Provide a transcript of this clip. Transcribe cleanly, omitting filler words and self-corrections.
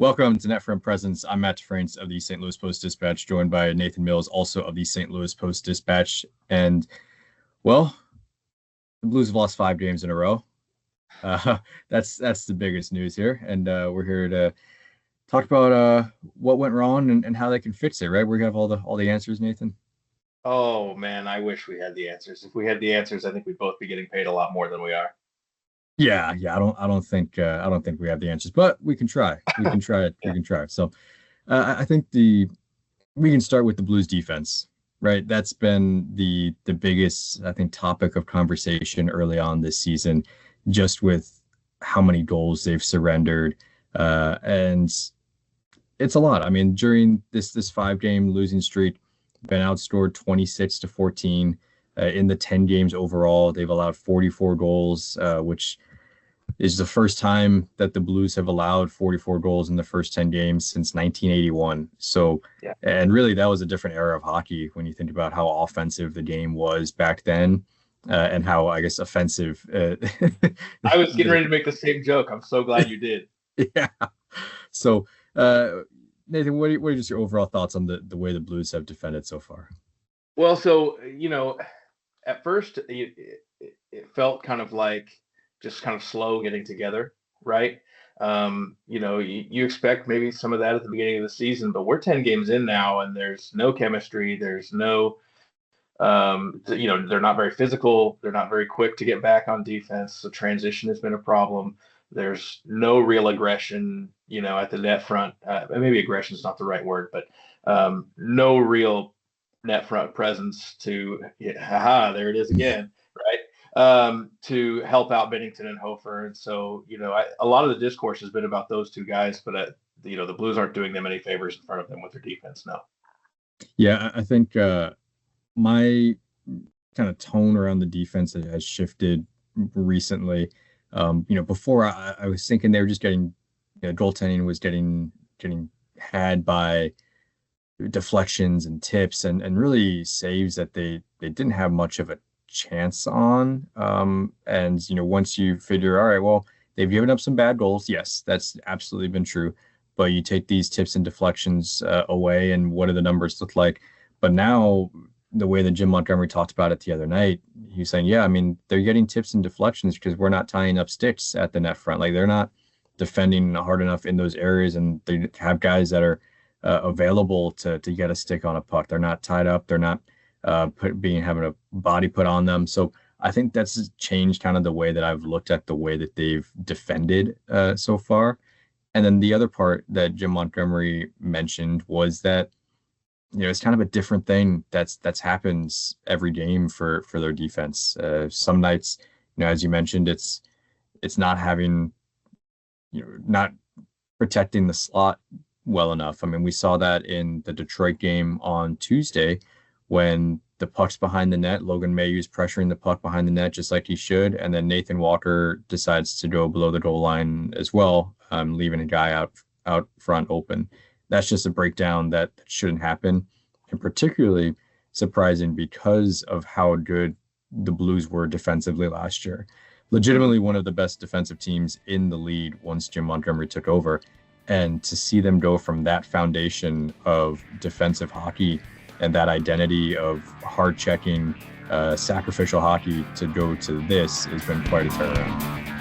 Welcome to Net Front Presence. I'm Matt DeFranks of the St. Louis Post-Dispatch, joined by Nathan Mills, also of the St. Louis Post-Dispatch. And, well, the Blues have lost 5 games in a row. Uh, that's the biggest news here. And we're here to talk about what went wrong and how they can fix it, right? We have all the answers, Nathan. Oh man, I wish we had the answers. If we had the answers, I think we'd both be getting paid a lot more than we are. Yeah. I don't think we have the answers, but we can try. We can try it. We can try it. So I think we can start with the Blues defense, right? That's been the biggest, I think, topic of conversation early on this season, just with how many goals they've surrendered. And it's a lot. I mean, during this 5-game losing streak, been outscored 26-14. In the 10 games overall, they've allowed 44 goals, which is the first time that the Blues have allowed 44 goals in the first 10 games since 1981. So, Yeah. And really, that was a different era of hockey when you think about how offensive the game was back then, and how, I guess, offensive. I was getting ready to make the same joke. I'm so glad you did. Yeah. So, Nathan, what are just your overall thoughts on the way the Blues have defended so far? Well, so at first it felt kind of like just kind of slow getting together, right? You expect maybe some of that at the beginning of the season, but we're 10 games in now, and there's no chemistry. There's no, they're not very physical. They're not very quick to get back on defense. The transition has been a problem. There's no real aggression, at the net front. Maybe aggression is not the right word, but no real net front presence to, there it is again, right? To help out Bennington and Hofer. And so, a lot of the discourse has been about those two guys, but, the Blues aren't doing them any favors in front of them with their defense now. Yeah, I think my kind of tone around the defense has shifted recently. Before I was thinking they were just getting, goaltending was getting had by deflections and tips and really saves that they didn't have much of a chance on. And once you figure, all right, well, they've given up some bad goals. Yes, that's absolutely been true. But you take these tips and deflections away, and what do the numbers look like? But now, the way that Jim Montgomery talked about it the other night, he was saying, yeah, I mean, they're getting tips and deflections because we're not tying up sticks at the net front. Like, they're not defending hard enough in those areas, and they have guys that are available to get a stick on a puck. They're not tied up. They're not having a body put on them. So I think that's changed kind of the way that I've looked at the way that they've defended so far. And then the other part that Jim Montgomery mentioned was that it's kind of a different thing that's happens every game for their defense. Some nights, as you mentioned, it's not having, not protecting the slot well enough. I mean, we saw that in the Detroit game on Tuesday when the puck's behind the net. Logan Mayhew's pressuring the puck behind the net just like he should, and then Nathan Walker decides to go below the goal line as well, leaving a guy out front open. That's just a breakdown that shouldn't happen, and particularly surprising because of how good the Blues were defensively last year. Legitimately one of the best defensive teams in the league once Jim Montgomery took over. And to see them go from that foundation of defensive hockey and that identity of hard checking, sacrificial hockey to go to this has been quite a turnaround.